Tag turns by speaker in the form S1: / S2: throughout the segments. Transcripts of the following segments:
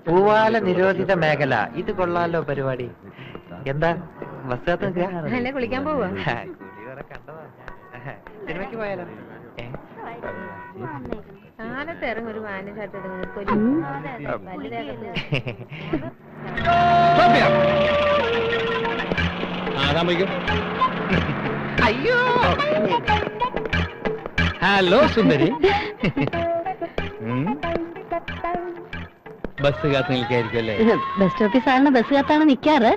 S1: പൂവാല നിരോധിത മേഖല. ഇത് കൊള്ളാലോ പരിപാടി. എന്താ ബസ് കാത്ത്
S2: കുളിക്കാൻ പോവാ?
S1: സിനിമയ്ക്ക് പോയാലോ?
S2: കാലത്ത് ഇറങ്ങി ഒരു വാന ഷർട്ട്
S1: അയ്യോ. ഹലോ സുന്ദരി. ബസ് കാത്ത് നിൽക്കായിരിക്കും അല്ലേ?
S2: ബസ് സ്റ്റോപ്പിൽ സാറിന് ബസ് കാത്താണ് നിൽക്കാറ്.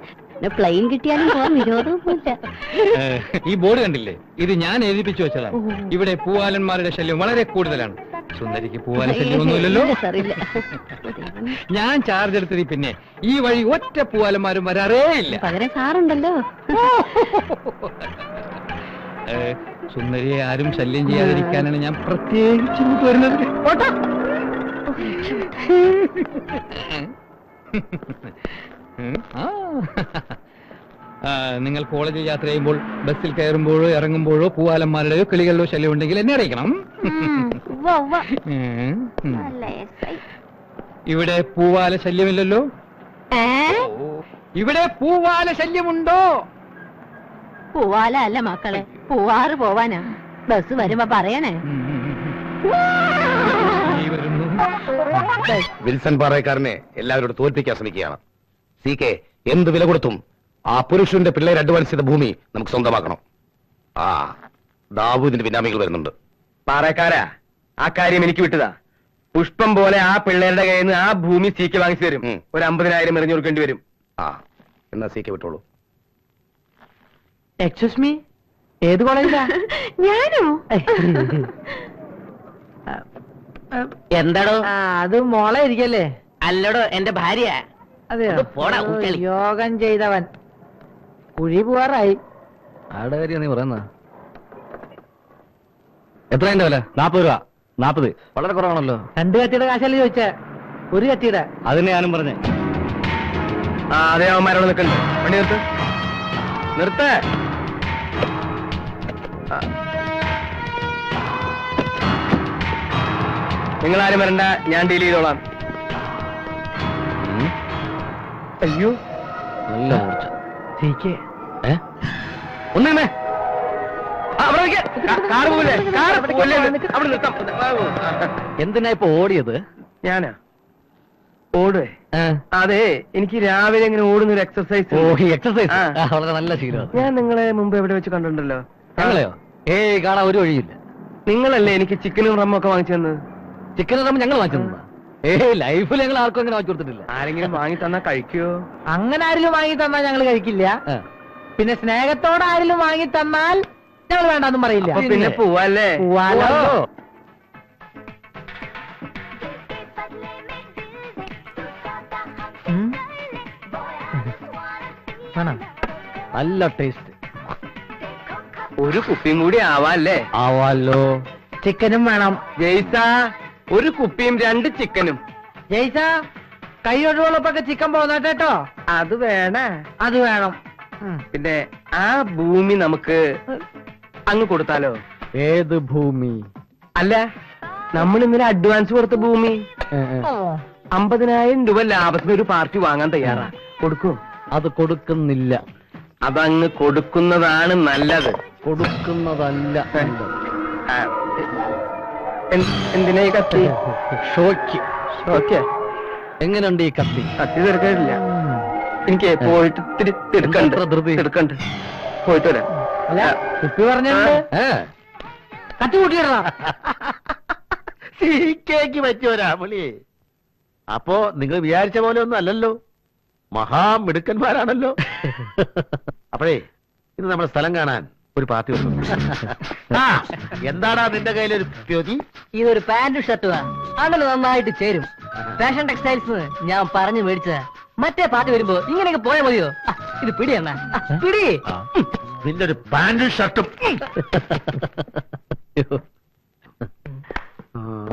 S2: പ്ലെയിൻ കിട്ടിയാലും പോകാൻ വിരോധമൊന്നുമില്ല.
S1: ഈ ബോർഡ് കണ്ടില്ലേ? ഇത് ഞാൻ എഴുതിപ്പിച്ചു വെച്ചതാണ്. ഇവിടെ പൂവാലന്മാരുടെ ശല്യം വളരെ കൂടുതലാണ്. സുന്ദരിക്ക് പൂവാല ശല്യമൊന്നുമില്ലല്ലോ. ഞാൻ ചാർജ് എടുത്തത് പിന്നെ ഈ വഴി ഒറ്റ പൂവാലന്മാരും വരാറേ ഇല്ല.
S2: പകരം സാറുണ്ടല്ലോ.
S1: സുന്ദരിയെ ആരും ശല്യം ചെയ്യാതിരിക്കാനാണ് ഞാൻ പ്രത്യേകിച്ച് ഇങ്ങോട്ട് വരുന്നത്. നിങ്ങൾ കോളേജിൽ യാത്ര ചെയ്യുമ്പോൾ ബസ്സിൽ കയറുമ്പോഴോ ഇറങ്ങുമ്പോഴോ പൂവാലന്മാരുടെയോ കിളികളുടെയോ ശല്യം ഉണ്ടെങ്കിൽ എന്നെ അറിയിക്കണം. ഇവിടെ പൂവാല ശല്യമില്ലല്ലോ. ഇവിടെ പൂവാല ശല്യമുണ്ടോ?
S2: പൂവാല അല്ല മക്കളെ, പൂവാറ് പോവാനാ. ബസ് വരുമ്പോ പറയണേ.
S3: വിൽസൺ പാറയക്കാരനെ എല്ലാവരോടും തോൽപ്പിക്കാൻ ശ്രമിക്കുകയാണ്. സി കെ എന്ത് വില കൊടുത്തും ആ പുരുഷന്റെ പിള്ളേർ അഡ്വാൻസ് ചെയ്ത ഭൂമി നമുക്ക് സ്വന്തമാക്കണം. ആ ദാവൂദിന്റെ പിന്നാമികൾ വരുന്നുണ്ട്.
S4: പാറയക്കാരാ, ആ കാര്യം എനിക്ക് വിട്ടതാ. പുഷ്പം പോലെ ആ പിള്ളേരുടെ കയ്യിൽ നിന്ന് ആ ഭൂമി സി കെ വാങ്ങിച്ചു തരും. ഒരു 50,000 എറിഞ്ഞു കൊടുക്കേണ്ടി വരും.
S3: ആ എന്നാ സി കെ വിട്ടോളൂ.
S1: എക്സ്ക്യൂസ് മീ, ഏത് കോളേജിലാ?
S2: ഞാനോ?
S1: എന്താടോ? അത് മോളെ ഇരിക്കല്ലേ?
S5: അല്ലടോ, എന്റെ ഭാര്യ.
S1: അതെയോ?
S5: പോടാ, ഊച്ചളി.
S1: യോഗം ചെയ്തവൻ കുഴി പോവാറായി. ആടെ കാര്യം നീ പറയുന്ന എത്ര എന്റെ വില?
S3: 40 രൂപ. 40
S1: വളരെ കുറവാണല്ലോ. 2 കത്തിയുടെ കാശല്ലേ ചോദിച്ചേ? ഒരു കത്തിയുടെ.
S3: അതിനെ ഞാനും പറഞ്ഞേ.
S4: ആ അതേ അവന്മാരോട് നിൽക്കണ്ടേ? വണ്ടി നിർത്ത്, നിർത്തേ. നിങ്ങളാരും വരണ്ട, ഞാൻ ഡീൽ ചെയ്തോളാം. അയ്യോ,
S1: നല്ല മൂർച്ച.
S4: ഒന്നേ കാറ് പോലെ അവിടെ നിർത്താം.
S1: എന്തിനാ ഇപ്പൊ ഓടിയത്?
S4: ഞാനാ ഓടുവേ? അതെ, എനിക്ക് രാവിലെ ഇങ്ങനെ ഓടുന്നൊരു എക്സർസൈസ്.
S1: എക്സർസൈസ് വളരെ നല്ല ശീലമാണ്.
S4: ഞാൻ നിങ്ങളെ മുമ്പ് എവിടെ വെച്ച് കണ്ടിട്ടുണ്ടല്ലോ.
S1: ഞങ്ങളെയോ? കാണാൻ ഒരു വഴിയില്ല.
S4: നിങ്ങളല്ലേ എനിക്ക് ചിക്കനും റമ്മും ഒക്കെ വാങ്ങിച്ചു തന്നത്?
S1: ചിക്കൻ റമ്മ ഞങ്ങൾ വാങ്ങിച്ചു? ലൈഫിൽ ഞങ്ങൾ ആർക്കും അങ്ങനെ വാങ്ങിച്ചു കൊടുത്തിട്ടില്ല.
S4: ആരെങ്കിലും വാങ്ങി തന്നാ കഴിക്കുവോ?
S1: അങ്ങനെ ആരെങ്കിലും വാങ്ങി തന്നാൽ ഞങ്ങൾ കഴിക്കില്ല. പിന്നെ സ്നേഹത്തോടെ ആരെങ്കിലും വാങ്ങി തന്നാൽ ഞങ്ങൾ വേണ്ടെന്നും പറയില്ല.
S4: പിന്നെ പോവാല്ലേ?
S1: പോവാലോ. നല്ല ടേസ്റ്റ്.
S4: ഒരു കുപ്പിയും കൂടി ആവാല്ലേ?
S1: ആവാലോ. ചിക്കനും വേണം.
S4: ജയ്സ, ഒരു കുപ്പിയും 2 ചിക്കനും.
S1: ജയ്സ, കൈ ഒഴിവുള്ളപ്പൊക്കെ ചിക്കൻ പോന്നേട്ടോ.
S4: അത് വേണേ?
S1: അത് വേണം.
S4: പിന്നെ ആ ഭൂമി നമുക്ക് അങ്ങ് കൊടുത്താലോ?
S1: ഏത് ഭൂമി?
S4: അല്ല, നമ്മൾ ഇന്നലെ അഡ്വാൻസ് കൊടുത്ത ഭൂമി. 50,000 രൂപ ലാഭത്തിന് ഒരു പാർട്ടി വാങ്ങാൻ തയ്യാറാ. കൊടുക്കും?
S1: അത് കൊടുക്കുന്നില്ല.
S4: അതങ്ങ് കൊടുക്കുന്നതാണ് നല്ലത്.
S1: കൊടുക്കുന്നതല്ല.
S4: എന്തിനാ ഈ കത്തി?
S1: ഷോയ്ക്ക്.
S4: ഓക്കെ,
S1: എങ്ങനെയുണ്ട് ഈ കത്തി?
S4: കത്തി തീർക്കാനില്ല. എനിക്ക് പോയിട്ട് എടുക്കണ്ട്. പോയിട്ട് വരാം.
S1: കുപ്പി പറഞ്ഞിട്ടുണ്ട്. കത്തി കൂട്ടിയിടണം.
S3: സീക്കേക്ക് പറ്റിയോരാ പുള്ളി. അപ്പോ നിങ്ങൾ വിചാരിച്ച പോലെ ഒന്നും അല്ലല്ലോ, മഹാമിടുക്കന്മാരാണല്ലോ. അപ്പോഴേ ഇത് നമ്മുടെ സ്ഥലം കാണാൻ ഒരു പാർട്ടി വന്നു. എന്താടാ നിന്റെ കയ്യിലൊരു ജ്യോതി?
S5: ഇതൊരു പാന്റും ഷർട്ടുവാ. അതിന് നന്നായിട്ട് ചേരും. ഫാഷൻ ടെക്സ്റ്റൈൽസ് ഞാൻ പറഞ്ഞു മേടിച്ചതാ. മറ്റേ പാർട്ടി വരുമ്പോ ഇങ്ങനെയൊക്കെ പോയാൽ മതിയോ? ഇത് പിടി എന്നാ പിടി.
S3: നിന്റെ ഒരു പാന്റും ഷർട്ടും.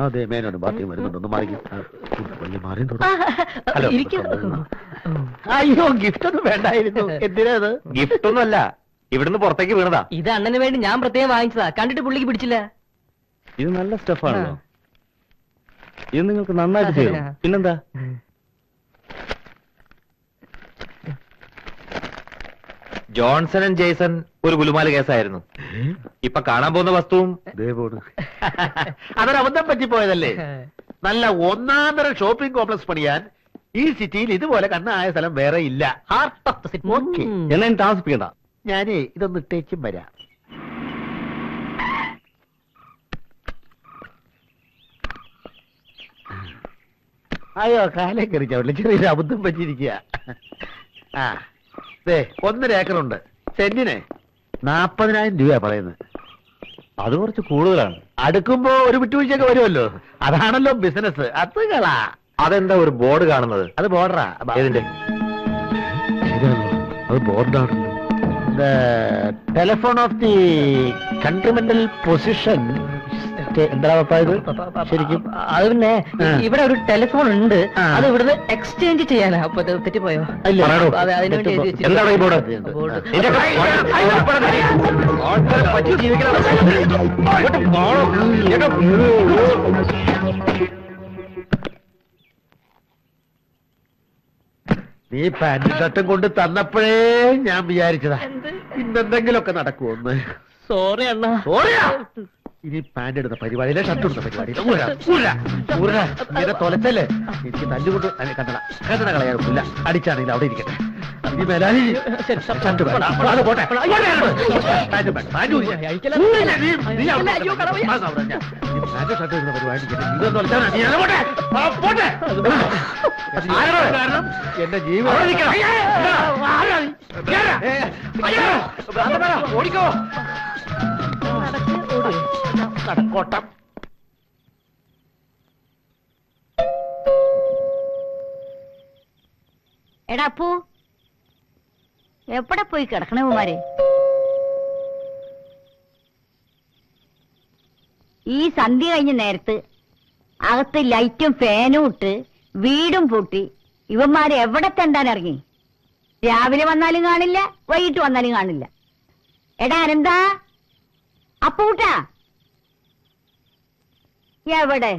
S3: അതെ, മേനോന് ബാത്റൂം വരുന്നുണ്ടോ? അയ്യോ, ഗിഫ്റ്റ് ഒന്നും വേണ്ടായിരുന്നു. എന്തിനാ?
S4: ഗിഫ്റ്റ് ഒന്നുമല്ല, ഇവിടുന്ന് പുറത്തേക്ക് വീണതാ.
S5: ഇത് അണ്ണന് വേണ്ടി ഞാൻ പ്രത്യേകം വാങ്ങിച്ചതാ. കണ്ടിട്ട് പുള്ളിക്ക് പിടിച്ചില്ല.
S3: ഇത് നല്ല സ്റ്റഫാണല്ലോ. ഇത് നിങ്ങൾക്ക് നന്നായിട്ട് ചെയ്യും. പിന്നെന്താ?
S6: ജോൺസൺ ആൻഡ് ജേസൺ ഒരു ഗുലുമാല കേസായിരുന്നു. ഇപ്പൊ കാണാൻ പോകുന്ന വസ്തുവും
S7: അതൊരു അബദ്ധം പറ്റിപ്പോയതല്ലേ. നല്ല ഒന്നാന്തര ഷോപ്പിംഗ് കോംപ്ലക്സ് പണിയാൻ ഈ സിറ്റിയിൽ ഇതുപോലെ കണ്ണായ സ്ഥലം വേറെ ഇല്ല.
S5: Heart of the city.
S7: Okay,
S3: എന്നെ താമസിപ്പിക്കണ്ട.
S7: ഞാനേ ഇതൊന്ന് ഇട്ടേച്ചും വരാം. അയ്യോ, കാലേ കയറി ചവിട്ടില്ല, ചെറിയൊരു അബദ്ധം പറ്റിയിരിക്കുക. ആ ദേ 1.5 ഏക്കറുണ്ട്. സെന്റിന് 40,000 രൂപ പറയുന്നത്.
S3: അത് കുറച്ച് കൂടുതലാണ്.
S7: അടുക്കുമ്പോ ഒരു വിട്ടുവീഴ്ചയൊക്കെ വരുമല്ലോ. അതാണല്ലോ ബിസിനസ്. അതുകളാ.
S6: അതെന്താ ഒരു ബോർഡ് കാണുന്നത്?
S7: അത് ബോർഡറാ.
S6: ഏതിന്റെ?
S7: അത് ബോർഡാണല്ലോ. Telephone of the continental position. എന്താ ഇത് ശരിക്കും?
S5: അത് പിന്നെ
S7: ആ.
S5: ഇവിടെ ഒരു ടെലിഫോൺ ഉണ്ട്.
S7: ആ.
S5: അത് ഇവിടുന്ന് എക്സ്ചേഞ്ച് ചെയ്യാനാ. അപ്പൊ ഇത് തെറ്റിപ്പോയോ?
S7: ഇല്ല.
S5: പറയണോ? അതെ, അതിന് വേണ്ടി എഴുതി വെച്ചിരിക്കുന്നു.
S3: എന്താണ് ഈ ബോർഡ്?
S5: ബോർഡ്.
S7: നീ പാന്റും ഷർട്ടും കൊണ്ട് തന്നപ്പോഴേ ഞാൻ വിചാരിച്ചതാ ഇന്നെന്തെങ്കിലുമൊക്കെ നടക്കുമെന്ന്.
S5: സോറി അണ്ണാ.
S7: ഓടിയാ. ഇനി പാന്റ് എടുത്ത പരിപാടിയിലെ ഷർട്ട് എടുത്ത പരിപാടിയിലെ ഇങ്ങനെ തൊലച്ചല്ലേ എനിക്ക് തല്ലുകൊണ്ട് കണ്ടണ കളയാറില്ല. അടിച്ചാണെങ്കിൽ അവിടെ ഇരിക്കട്ടെ. ഇനി മേലാലി ഷർട്ട് വേണം. അത് പോട്ടെ. പാന്റ് വേണ്ട. പാന്റ് ഊരി. നീ അവിടെ പാന്റ് ഷർട്ട് ഇടുന്ന പരിപാടി ഇതൊന്നും തൊലച്ചാൽ നീ അത് പോട്ടെ. പോട്ടെ. കാരണം എന്റെ ജീവിതം ഓടിക്കോ. നടക്കോട്ടം.
S2: എടാ അപ്പു, എവിടെ പോയി കിടക്കണേ കുമാരെ? ഈ സന്ധ്യ കഴിഞ്ഞ നേരത്ത് അകത്ത് ലൈറ്റും ഫാനും ഇട്ട് വീടും പൂട്ടി ഇവന്മാരെ എവിടെ തെണ്ടാൻ ഇറങ്ങി? രാവിലെ വന്നാലും കാണില്ല, വൈകിട്ട് വന്നാലും കാണില്ല. എടാ അനന്താ, അപ്പൂട്ടാ എവിടെ?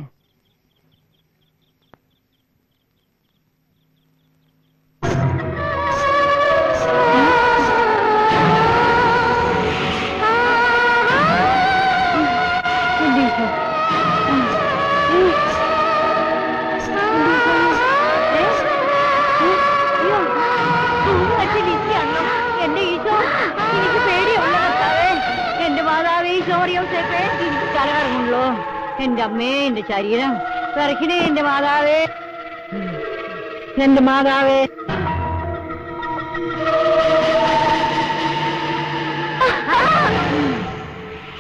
S2: എന്റെ ഈശോ, എനിക്ക് പേടിയുള്ള കർത്താവേ, എന്റെ മാതാവേ, ഈശോറിയോസേപ്പേ, എനിക്ക് തലകറങ്ങുള്ളൂ. എന്റെ അമ്മേ, എന്റെ ശരീരം വിറയ്ക്കണേ. എന്റെ മാതാവേ, എന്റെ മാതാവേ.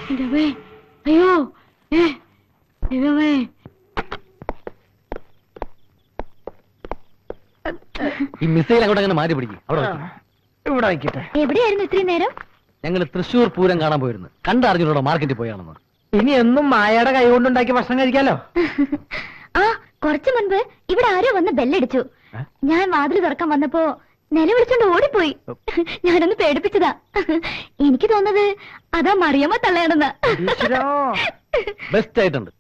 S2: എന്റെ അമ്മേ, അയ്യോ, ദൈവമേ.
S5: ഈ മിസൈൽ അങ്ങോട്ട് അങ്ങനെ മാറ്റി പിടിക്കും. അവിടെ
S7: ഇവിടെ വയ്ക്കട്ടെ.
S2: എവിടെയായിരുന്നു ഇത്രയും നേരം?
S5: ഞങ്ങൾ തൃശ്ശൂർ പൂരം കാണാൻ പോയിരുന്നു. കണ്ടറിഞ്ഞൂടെ മാർക്കറ്റിൽ പോയാണെന്ന്.
S7: ഇനി എന്നും മായയുടെ കൈ കൊണ്ടുണ്ടാക്കിയ ഭക്ഷണം കഴിക്കാലോ.
S2: ആ, കുറച്ചു മുൻപ് ഇവിടെ ആരോ വന്ന് ബെല്ലടിച്ചു. ഞാൻ വാതിൽ തുറക്കാൻ വന്നപ്പോ നിലവിളിച്ചോണ്ട് ഓടിപ്പോയി. ഞാനൊന്ന് പേടിപ്പിച്ചതാ. എനിക്ക് തോന്നുന്നത് അതാ മറിയമ്മ തള്ളയാണെന്ന്.
S5: ബെസ്റ്റ് ആയിട്ടുണ്ട്.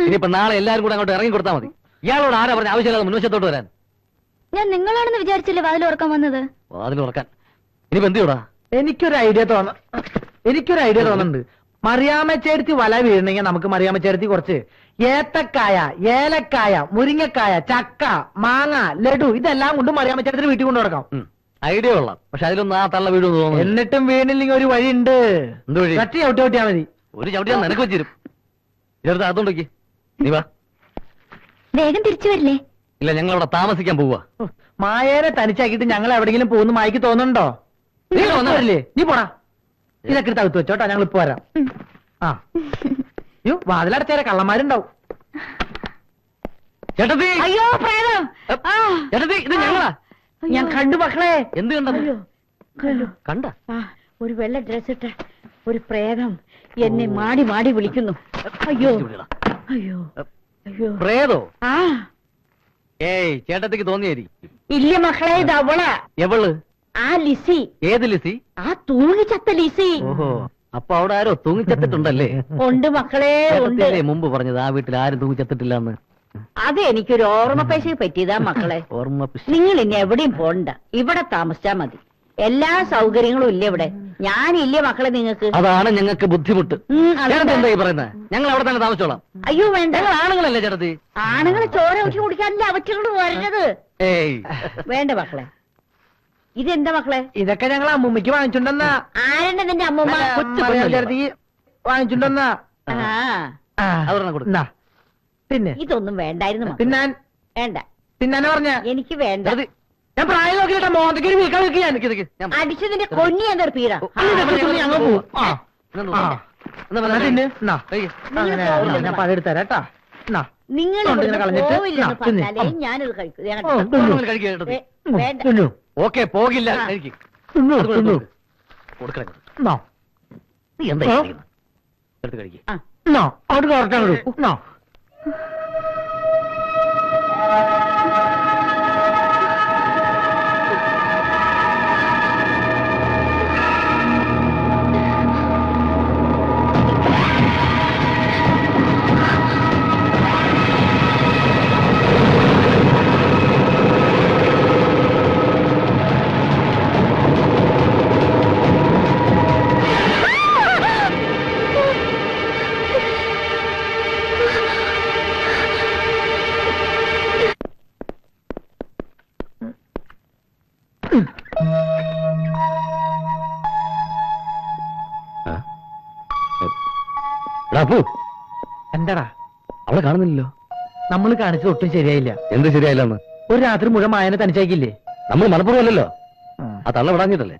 S5: ഇനിയിപ്പോ നാളെ എല്ലാരും കൂടെ അങ്ങോട്ട് ഇറങ്ങി കൊടുത്താൽ മതി. ഇയാളോട് ആരാ പറഞ്ഞ ആവശ്യമില്ലാതെ മുൻവശത്തോട്ട് വരാൻ?
S2: ഞാൻ നിങ്ങളാണെന്ന് വിചാരിച്ചില്ലേ വാതിൽ തുറക്കാൻ വന്നത്?
S5: വാതിൽ തുറക്കാൻ ഇനിയിപ്പോ എന്ത് ചെയ്യൂടാ?
S7: എനിക്കൊരു ഐഡിയ തോന്നുന്നുണ്ട്. മറിയാമ്മച്ചേർത്തി വല വീഴണമെങ്കിൽ നമുക്ക് മറിയാമ്മച്ചേർത്തി കുറച്ച് ഏത്തക്കായ, ഏലക്കായ, മുരിങ്ങക്കായ, ചക്ക, മാങ്ങ, ലഡു ഇതെല്ലാം കൊണ്ട് മറിയാമ്മച്ചേർത്തിന് വീട്ടിൽ കൊണ്ടു നടക്കാം.
S5: ഐഡിയ കൊള്ളാം. പക്ഷെ അതിലൊന്നും ആ തള്ള വീട് തോന്നുന്നു.
S7: എന്നിട്ടും വീണില്ലെങ്കിൽ ഒരു വഴിയുണ്ട്.
S5: എന്ത് വഴി?
S7: കട്ടി ചവിട്ടിയാ മതി.
S5: ഒരു ചവിട്ടി ഞാൻ നിനക്ക് വെച്ചിരും. ഇതെടുത്ത് അതുകൊണ്ടേക്ക് നീ വാ.
S2: വേഗം തിരിച്ചു വരില്ലേ?
S5: ഇല്ല, ഞങ്ങൾ അവിടെ താമസിക്കാൻ പോവാ.
S7: മായേനെ തനിച്ചാക്കിയിട്ട് ഞങ്ങൾ എവിടെങ്കിലും പോകുന്നു മായ്ക്ക് തോന്നുന്നുണ്ടോ? നീ വന്നവരില്ലേ? നീ പോടാ. ഇതൊക്കെ എടുത്ത് അകത്ത് വെച്ചോട്ടാ, ഞങ്ങൾ ഇപ്പൊ വരാം. ആ യോ, വാതിലടച്ചേരെ കള്ളന്മാരുണ്ടാവും.
S5: ചേട്ടത്തി,
S2: അയ്യോ പ്രേതം! ആ,
S5: ചേട്ടത്തി, ഇത് ഞങ്ങളാ.
S7: ഞാൻ കണ്ടു മക്കളെ.
S5: എന്ത് കണ്ടത്?
S2: കണ്ടു.
S5: കണ്ട
S2: ആ, ഒരു വെള്ള ഡ്രസ് ഇട്ട ഒരു പ്രേതം എന്നെ മാടി മാടി വിളിക്കുന്നു. അയ്യോ അയ്യോ അയ്യോ.
S5: പ്രേതോ?
S2: ആ,
S5: ഏയ്, ചേട്ടത്തിക്ക് തോന്നിയായിരിക്കും.
S2: ഇല്ല മക്കളെ, ഇത് അവളാ.
S5: എവള്?
S2: ആ ലിസി,
S5: ഏത് ലിസി?
S2: ആ തൂങ്ങിച്ചത്ത ലിസി.
S5: ഓഹോ, അപ്പൊ അവിടെ ആരോ തൂങ്ങിച്ചത്തിട്ടുണ്ടല്ലേ?
S2: ഉണ്ട് മക്കളെ, ഉണ്ട്.
S5: ചേട്ടത്തിയല്ലേ മുമ്പ് പറഞ്ഞത് ആ വീട്ടിൽ ആരും തൂങ്ങിച്ചത്തിട്ടില്ലെന്ന്?
S2: അത് എനിക്കൊരു ഓർമ്മ പൈസ പറ്റിയതാ മക്കളെ.
S7: ഓർമ്മ
S2: നിങ്ങൾ ഇനി എവിടെയും പോണ്ട, ഇവിടെ താമസിച്ചാ മതി. എല്ലാ സൗകര്യങ്ങളും ഇല്ല ഇവിടെ. ഞാനില്ലേ മക്കളെ നിങ്ങൾക്ക്?
S7: അതാണ് ഞങ്ങൾക്ക് ബുദ്ധിമുട്ട്. ചേട്ടത്തി എന്താ ഈ പറയുന്നത്? ഞങ്ങൾ അവിടെ തന്നെ താമസിച്ചോളാം.
S2: അയ്യോ വേണ്ട,
S7: ഞങ്ങൾ ആണുങ്ങളല്ലേ ചേട്ടത്തി?
S2: ആണുങ്ങൾ ചോര ഊറ്റി കുടിക്കാനല്ലേ അവറ്റകൾ വരുന്നത്.
S7: ഏയ്
S2: വേണ്ട മക്കളെ. ഇതെന്താ മക്കളെ?
S5: ഇതൊക്കെ ഞങ്ങൾ അമ്മൂമ്മയ്ക്ക് വാങ്ങിച്ചുണ്ടെന്നാ.
S2: ആരെന്നെ നിന്റെ അമ്മൂമ്മ?
S5: ചേട്ടത്തി വാങ്ങിച്ചുണ്ടെന്നാ.
S2: ആ,
S7: അതൊരെണ്ണം കൊടു.
S5: പിന്നെ
S2: ഇതൊന്നും വേണ്ടായിരുന്നു മക്കളെ.
S5: തിന്നാൻ
S2: വേണ്ട,
S5: തിന്നാനെ പറഞ്ഞ
S2: എനിക്ക് വേണ്ട.
S7: ചേട്ടത്തി,
S5: ഞാൻ പ്രായം നോക്കിയിട്ടാ മോന്തയ്ക്ക് ഒരു വീക്കാൻ വെക്കുക.
S7: നിക്ക് നിക്ക്. ഞാൻ
S2: അടിച്ചതിന്റെ കൊന്നി എന്തൊരു പീര.
S5: ഞങ്ങൾ പോവും. ആ
S7: ഇതൊന്ന്
S5: ആ.
S7: കൊടുക്ക്. എന്നാ
S5: എന്നാ
S7: പറഞ്ഞേ.
S5: തിന്ന്. എന്നാ.
S7: കഴിക്ക്.
S5: അങ്ങനെ ഞാൻ പഴം എടുത്തരാട്ടാ. എന്നാ.
S2: നിങ്ങൾ
S5: കൊണ്ട് ഇതിനെ കളഞ്ഞിട്ട്
S2: പോവില്ലെന്ന്
S5: ആ, തിന്ന്.
S2: പറഞ്ഞാലേ ഞാനിത് കഴിക്കും. ഞാൻ
S5: ഓ,
S2: കണ്ടോ?
S5: തിന്നു.
S7: ഒരെണ്ണം കഴിക്ക് ചേട്ടത്തി.
S2: വേണ്ട.
S5: തിന്നു.
S7: ഓക്കെ, പോകില്ല.
S2: ആ.
S7: കഴിക്ക്.
S5: തിന്നു.
S7: അത് കൊടുക്ക്,
S5: തിന്നു.
S7: കൊടുക്ക്. കൊടുക്കണം ഇങ്ങോട്ട്.
S5: എന്നാ.
S7: നീ എന്താ
S5: ആ.
S7: ചെയ്യുന്നത്? എടുത്ത് കഴിക്ക്.
S2: ആ,
S5: എന്നാ. അവിടെ കറക്റ്റാണ് വിടും. എന്നാ.
S7: എടാ അപ്പു,
S5: എന്താടാ
S7: അവളെ കാണുന്നില്ലല്ലോ.
S5: നമ്മൾ കാണിച്ചത് ഒട്ടും ശരിയായില്ല.
S7: എന്ത് ശരിയായില്ലെന്ന്?
S5: ഒരു രാത്രി മുഴുവൻ മായനെ തനിച്ചാക്കില്ലേ?
S7: നമ്മൾ മലപ്പുറമല്ലല്ലോ. ആ തള്ള വിടാഞ്ഞിട്ടല്ലേ?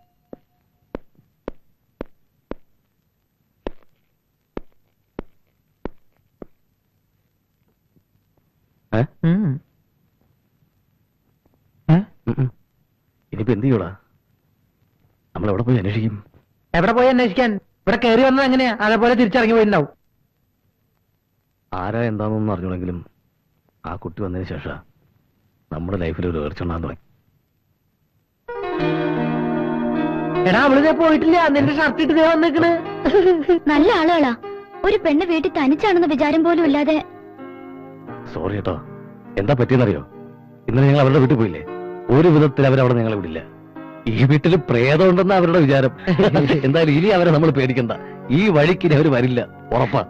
S7: ഇനിയിപ്പോ എന്ത് ചെയ്യൂടാ? നമ്മൾ എവിടെ പോയി അന്വേഷിക്കും?
S5: എവിടെ പോയി അന്വേഷിക്കാൻ? ഇവിടെ കയറി വന്നത് എങ്ങനെയാ? അതേപോലെ തിരിച്ചിറങ്ങി പോയിട്ടുണ്ടാവും.
S7: ആരാ എന്താണെന്നൊന്നും അറിഞ്ഞുണ്ടെങ്കിലും ആ കുട്ടി വന്നതിന് ശേഷം നമ്മുടെ ലൈഫിൽ ഒരു ഉയർച്ചുണ്ടാകാൻ തുടങ്ങി.
S5: എടാ അവളിതേ പോയിട്ടില്ല. നിന്റെ ഷർട്ട് ഇട്ട് വന്നേക്കണ്.
S8: നല്ല ആളുകളാ. ഒരു പെണ്ണ് വീട്ടിൽ തനിച്ചാണെന്ന വിചാരം പോലും ഇല്ലാതെ.
S7: സോറി കേട്ടോ. എന്താ പറ്റിയെന്നറിയോ? ഇന്നലെ ഞങ്ങൾ അവരുടെ വീട്ടിൽ പോയില്ലേ? ഒരു വിധത്തിൽ അവരവിടെ ഞങ്ങളെ വിടില്ല. ഈ വീട്ടിൽ പ്രേതം ഉണ്ടെന്ന അവരുടെ വിചാരം. എന്തായാലും ഇനി അവരെ നമ്മൾ പേടിക്കണ്ട. ഈ വഴിക്ക് ഇനി അവര് വരില്ല, ഉറപ്പാ.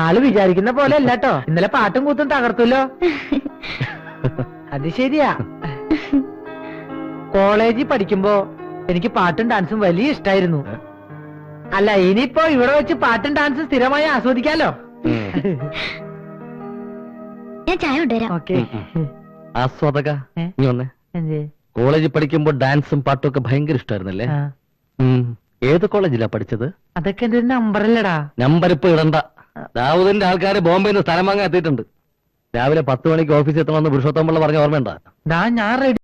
S5: ആള് വിചാരിക്കുന്ന പോലെ അല്ല കേട്ടോ. ഇന്നലെ പാട്ടും കൂത്തും തകർത്തല്ലോ. അത് ശരിയാ. കോളേജിൽ പഠിക്കുമ്പോ എനിക്ക് പാട്ടും ഡാൻസും വലിയ ഇഷ്ടായിരുന്നു. അല്ല, ഇനിയിപ്പോ ഇവിടെ വെച്ച് പാട്ടും ഡാൻസും സ്ഥിരമായി ആസ്വദിക്കാലോ.
S8: ഞാൻ ചായ കൊണ്ടുവരാം.
S5: ഓക്കെ.
S7: ആസ്വാദക,
S5: ഏ?
S7: നീ വന്നേ. കോളേജിൽ പഠിക്കുമ്പോ ഡാൻസും പാട്ടും ഒക്കെ ഭയങ്കര ഇഷ്ടമായിരുന്നല്ലേ? ഏത് കോളേജിലാ പഠിച്ചത്?
S5: അതൊക്കെ എന്റെ ഒരു നമ്പറല്ലടാ.
S7: നമ്പർ ഇപ്പൊ ഇടണ്ട. ദാവൂദിന്റെ ആൾക്കാര് ബോംബെയിൽ നിന്ന് സ്ഥലം വാങ്ങാൻ എത്തിയിട്ടുണ്ട്. രാവിലെ 10 മണിക്ക് ഓഫീസിൽ എത്തണമെന്ന് പുരുഷോത്തം പിള്ള പറഞ്ഞ ഓർമ്മയുണ്ടോ?
S5: ഞാൻ റെഡി.